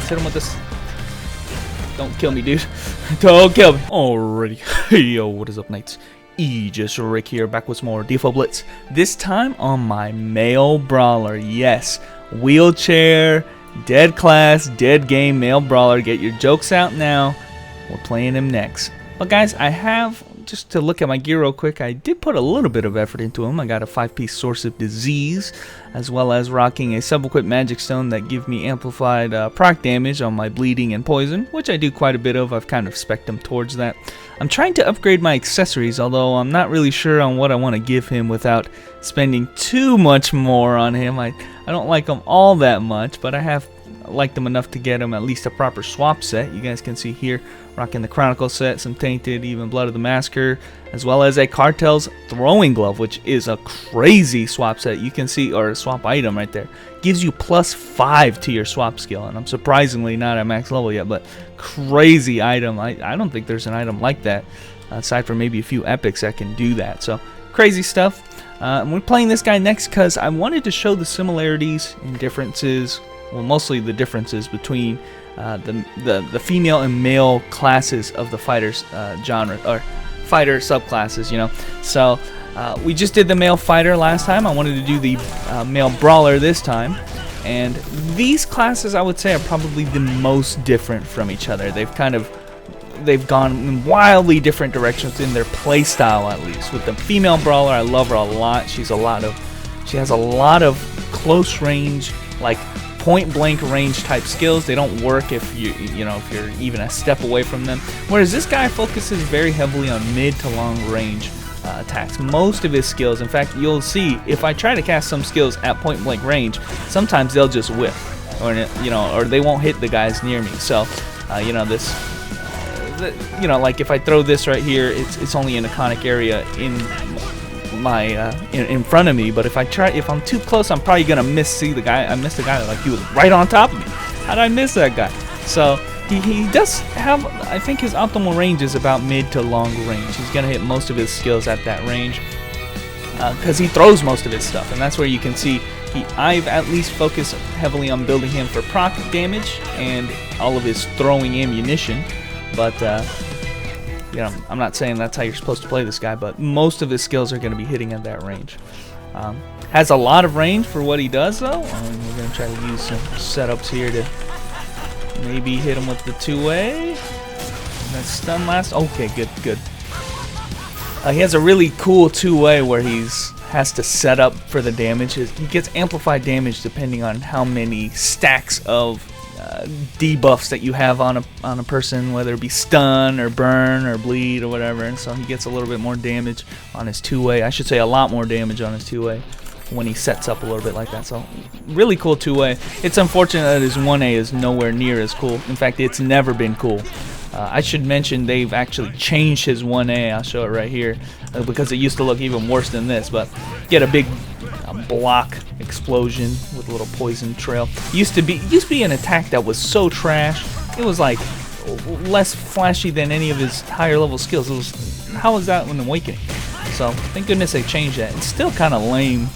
Let's hit him with this. Don't kill me, dude. Don't kill me. Alrighty. Yo, what is up, Knights? Just Rick here, back with some more DFO Blitz. This time on my male brawler. Yes, wheelchair, dead class, dead game, male brawler. Get your jokes out now. We're playing him next. But guys, I have, just to look at my gear real quick, I did put a little bit of effort into him. I got a 5-piece Source of Disease, as well as rocking a sub-equipped Magic Stone that give me amplified proc damage on my bleeding and poison, which I do quite a bit of. I've kind of spec'd him towards that. I'm trying to upgrade my accessories, although I'm not really sure on what I want to give him without spending too much more on him. I don't like him all that much, but I have liked him enough to get him at least a proper swap set. You guys can see here, rocking the Chronicle set, some Tainted, even Blood of the Massacre, as well as a Cartel's Throwing Glove, which is a crazy swap set. You can see, or a swap item right there. Gives you +5 to your swap skill, and I'm surprisingly not at max level yet, but crazy item. I don't think there's an item like that, aside from maybe a few epics that can do that. So crazy stuff. And we're playing this guy next because I wanted to show the similarities and differences, well, mostly the differences between the female and male classes of the fighters genre, or fighter subclasses, you know. So we just did the male fighter last time. I wanted to do the male brawler this time, and these classes I would say are probably the most different from each other. They've gone in wildly different directions in their play style, at least. With the female brawler, I love her a lot. She has a lot of close range, like point blank range type skills. They don't work if if you're even a step away from them. Whereas this guy focuses very heavily on mid to long range attacks. Most of his skills, in fact, you'll see if I try to cast some skills at point blank range, sometimes they'll just whiff, or or they won't hit the guys near me. So like if I throw this right here, it's only in a conic area in my in front of me, but if I'm too close, I'm probably gonna miss the guy. I missed the guy, like he was right on top of me. How did I miss that guy? So he does have, I think his optimal range is about mid to long range. He's gonna hit most of his skills at that range because he throws most of his stuff, and that's where you can see I've at least focused heavily on building him for proc damage and all of his throwing ammunition. But I'm not saying that's how you're supposed to play this guy, but most of his skills are going to be hitting at that range. Has a lot of range for what he does, though. We're going to try to use some setups here to maybe hit him with the two-way. That stun last. Okay, good. He has a really cool two-way where has to set up for the damage. He gets amplified damage depending on how many stacks of debuffs that you have on a person, whether it be stun or burn or bleed or whatever, and so he gets a little bit more damage on his two-way. I should say a lot more damage on his two-way when he sets up a little bit like that. So really cool two-way. It's unfortunate that his 1A is nowhere near as cool. In fact, it's never been cool. I should mention they've actually changed his 1A. I'll show it right here because it used to look even worse than this, but get a big block explosion with a little poison trail. Used to be an attack that was so trash. It was like less flashy than any of his higher level skills. It was, how was that when Awakening? So thank goodness they changed that. It's still kind of lame,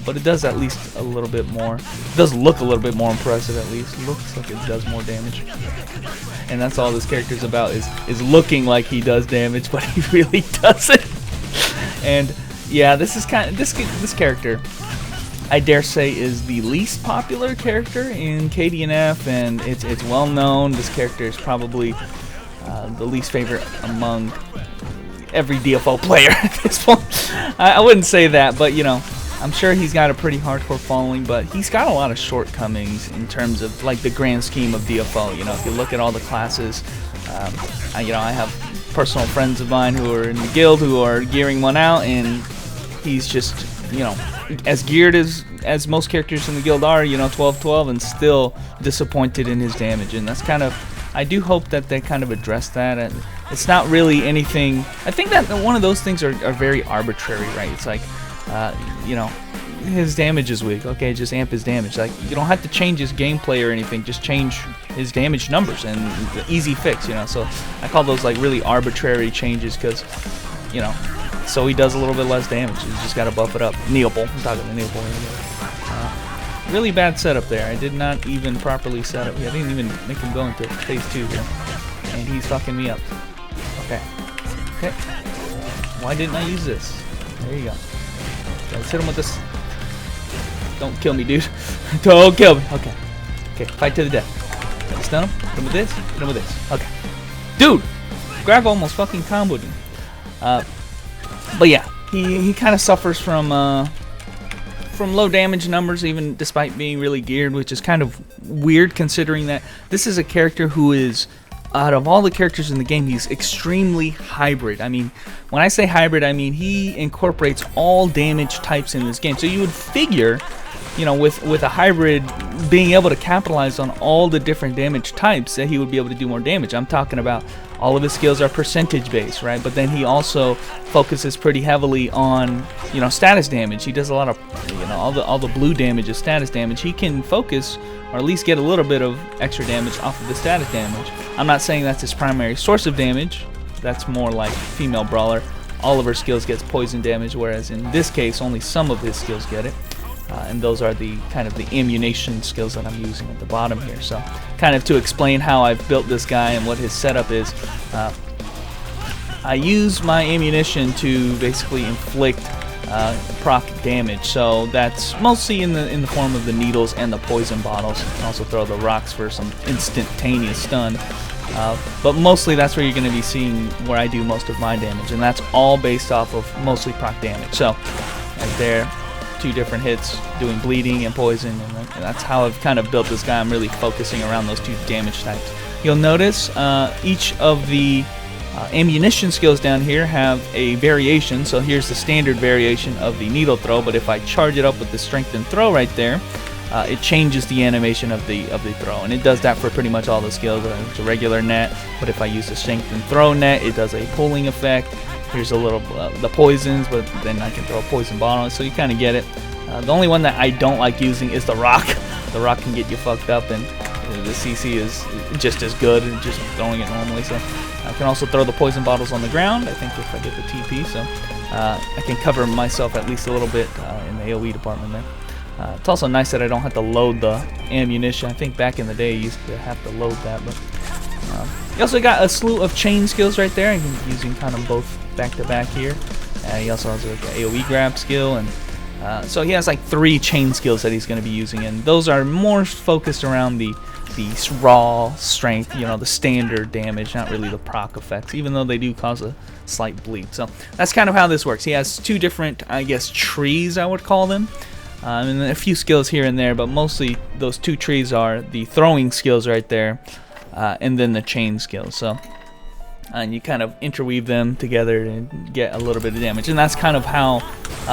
but it does at least a little bit more. It does look a little bit more impressive at least. It looks like it does more damage. And that's all this character's about, is looking like he does damage, but he really doesn't. And yeah, this is this character, I dare say, is the least popular character in KDNF, and it's well known. This character is probably the least favorite among every DFO player at this point. I wouldn't say that, but I'm sure he's got a pretty hardcore following, but he's got a lot of shortcomings in terms of like the grand scheme of DFO. If you look at all the classes, I have personal friends of mine who are in the guild who are gearing one out, and he's just as geared as most characters in the guild are, 12-12, and still disappointed in his damage. And that's kind of, I do hope that they kind of address that. And it's not really anything. I think that one of those things are very arbitrary, right? It's like his damage is weak. Okay, just amp his damage. Like, you don't have to change his gameplay or anything. Just change his damage numbers, and easy fix. So I call those like really arbitrary changes because so he does a little bit less damage. You just got to buff it up. Neopal. I'm talking to Neopal. Really bad setup there. I did not even properly set up. I didn't even make him go into phase 2 here. And he's fucking me up. Okay. Okay. Why didn't I use this? There you go. Let's hit him with this. Don't kill me, dude. Don't kill me. Okay. Okay, fight to the death. Can I stun him? Hit him with this. Hit him with this. Okay. Dude! Grab almost fucking comboed him. But yeah, he kind of suffers from low damage numbers, even despite being really geared, which is kind of weird considering that this is a character who is, out of all the characters in the game, he's extremely hybrid. I mean, when I say hybrid, I mean he incorporates all damage types in this game. So you would figure, you know, with a hybrid being able to capitalize on all the different damage types, that he would be able to do more damage. I'm talking about all of his skills are percentage based, right? But then he also focuses pretty heavily on, you know, status damage. He does a lot of, you know, all the blue damage is status damage. He can focus, or at least get a little bit of extra damage off of the status damage. I'm not saying that's his primary source of damage. That's more like female brawler. All of her skills gets poison damage, whereas in this case only some of his skills get it. And those are the kind of the ammunition skills that I'm using at the bottom here. So kind of to explain how I've built this guy and what his setup is, I use my ammunition to basically inflict proc damage. So that's mostly in the form of the needles and the poison bottles. You can also throw the rocks for some instantaneous stun. But mostly that's where you're going to be seeing where I do most of my damage, and that's all based off of mostly proc damage. So right there, 2 different hits doing bleeding and poison, and that's how I've kind of built this guy. I'm really focusing around those 2 damage types. You'll notice each of the ammunition skills down here have a variation. So here's the standard variation of the needle throw, but if I charge it up with the strengthened throw right there, it changes the animation of the throw, and it does that for pretty much all the skills. It's a regular net, but if I use the strengthened throw net, it does a pulling effect. Here's a little the poisons, but then I can throw a poison bottle, so you kind of get it. The only one that I don't like using is the rock. The rock can get you fucked up, and the CC is just as good as just throwing it normally. So I can also throw the poison bottles on the ground, I think, if I get the TP, so I can cover myself at least a little bit in the AoE department there. It's also nice that I don't have to load the ammunition. I think back in the day I used to have to load that, but you also got a slew of chain skills right there. I'm using kind of both back to back here. He also has like an AoE grab skill, and so he has like 3 chain skills that he's going to be using, and those are more focused around the raw strength, you know, the standard damage, not really the proc effects, even though they do cause a slight bleed. So that's kind of how this works. He has 2 different, I guess, trees, I would call them. And a few skills here and there, but mostly those 2 trees are the throwing skills right there, and then the chain skills. So and you kind of interweave them together and get a little bit of damage, and that's kind of how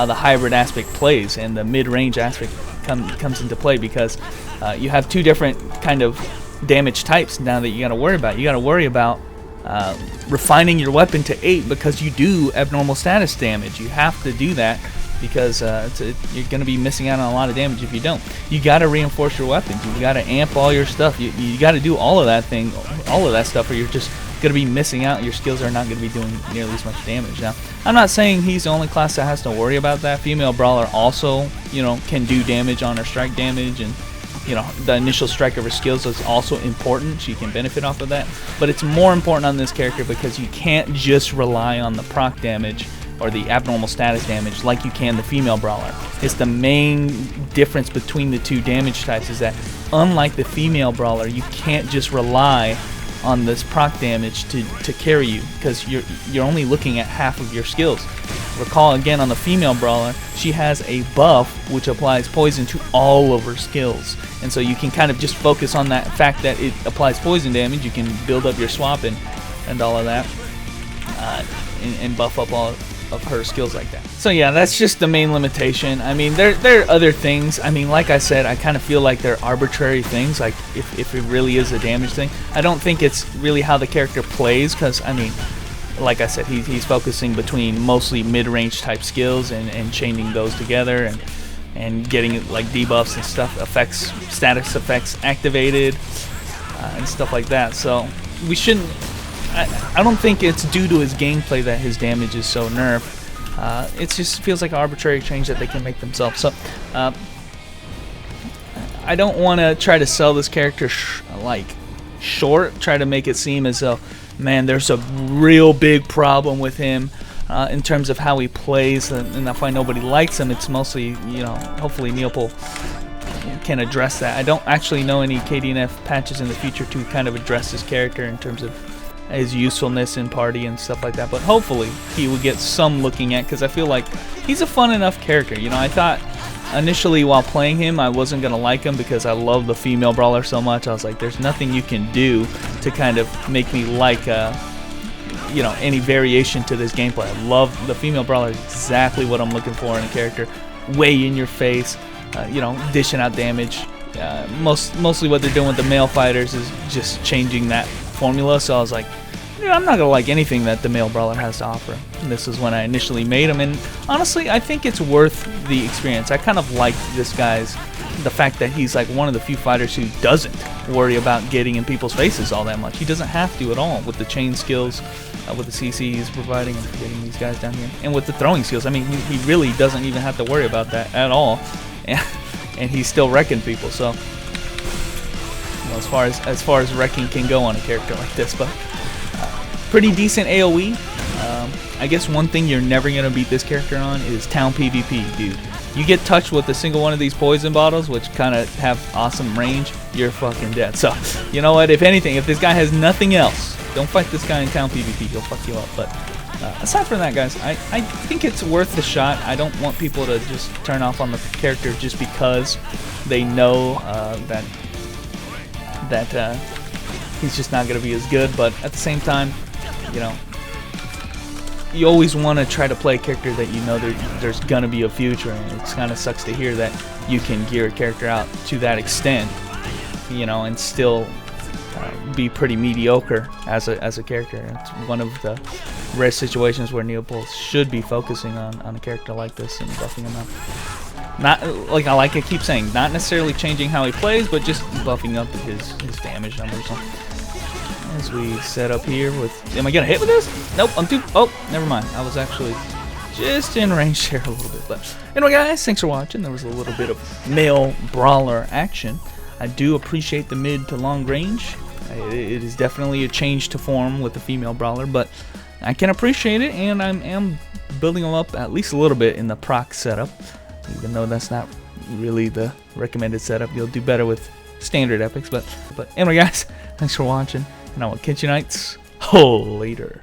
the hybrid aspect plays, and the mid-range aspect comes into play, because you have 2 different kind of damage types now that you got to worry about. You got to worry about refining your weapon to 8, because you do abnormal status damage. You have to do that, because you're going to be missing out on a lot of damage if you don't. You got to reinforce your weapons. You got to amp all your stuff. You got to do all of that stuff, or you're just going to be missing out. Your skills are not going to be doing nearly as much damage. Now, I'm not saying he's the only class that has to worry about that. Female Brawler also, you know, can do damage on her strike damage, and you know, the initial strike of her skills is also important. She can benefit off of that, but it's more important on this character because you can't just rely on the proc damage or the abnormal status damage like you can the Female Brawler. It's the main difference between the 2 damage types, is that unlike the Female Brawler, you can't just rely on this proc damage to carry you, because you're only looking at half of your skills. Recall again, on the Female Brawler, she has a buff which applies poison to all of her skills, and so you can kind of just focus on that fact that it applies poison damage. You can build up your swap and all of that, and buff up all of her skills like that. So yeah, that's just the main limitation. I mean, there are other things. I mean, like I said, I kind of feel like they're arbitrary things, like if it really is a damage thing. I don't think it's really how the character plays, because I mean, like I said, he's focusing between mostly mid-range type skills and chaining those together and getting like debuffs and stuff, effects, status effects activated, and stuff like that. So we shouldn't, I don't think it's due to his gameplay that his damage is so nerfed. It just feels like an arbitrary change that they can make themselves. So I don't want to try to sell this character like short, try to make it seem as though, man, there's a real big problem with him in terms of how he plays, and that's why nobody likes him. It's mostly, you know, hopefully Neopol can address that. I don't actually know any KDNF patches in the future to kind of address his character in terms of his usefulness in party and stuff like that, but hopefully he will get some looking at, because I feel like he's a fun enough character. You know, I thought initially while playing him I wasn't gonna like him because I love the female brawler so much. I was like, there's nothing you can do to kind of make me like you know, any variation to this gameplay. I love the female brawler, exactly what I'm looking for in a character. Way in your face, you know, dishing out damage. Mostly what they're doing with the male fighters is just changing that formula. So I was like, yeah, I'm not gonna like anything that the male brawler has to offer. And this is when I initially made him, and honestly, I think it's worth the experience. I kind of like this guy's, the fact that he's like one of the few fighters who doesn't worry about getting in people's faces all that much. He doesn't have to at all with the chain skills, with the CC he's providing, and getting these guys down here, and with the throwing skills. I mean, he really doesn't even have to worry about that at all, and he's still wrecking people. So, you know, as far as wrecking can go on a character like this, but pretty decent AoE. I guess one thing you're never gonna beat this character on is town PvP, dude. You get touched with a single one of these poison bottles, which kind of have awesome range, you're fucking dead. So, you know what? If anything, if this guy has nothing else, don't fight this guy in town PvP. He'll fuck you up. But aside from that, guys, I think it's worth the shot. I don't want people to just turn off on the character just because they know that he's just not going to be as good. But at the same time, you know, you always want to try to play a character that you know there's going to be a future, and it kind of sucks to hear that you can gear a character out to that extent, you know, and still be pretty mediocre as a character. It's one of the rare situations where Neopol should be focusing on a character like this and buffing him up. Not like I keep saying, not necessarily changing how he plays, but just buffing up his damage numbers. As we set up here with, am I gonna hit with this? Nope, I'm too, oh, never mind. I was actually just in range there a little bit. But anyway, guys, thanks for watching. There was a little bit of male brawler action. I do appreciate the mid to long range. It is definitely a change to form with the female brawler, but I can appreciate it, and I am building them up at least a little bit in the proc setup, even though that's not really the recommended setup. You'll do better with standard epics. But anyway, guys, thanks for watching, and I will catch you nights later.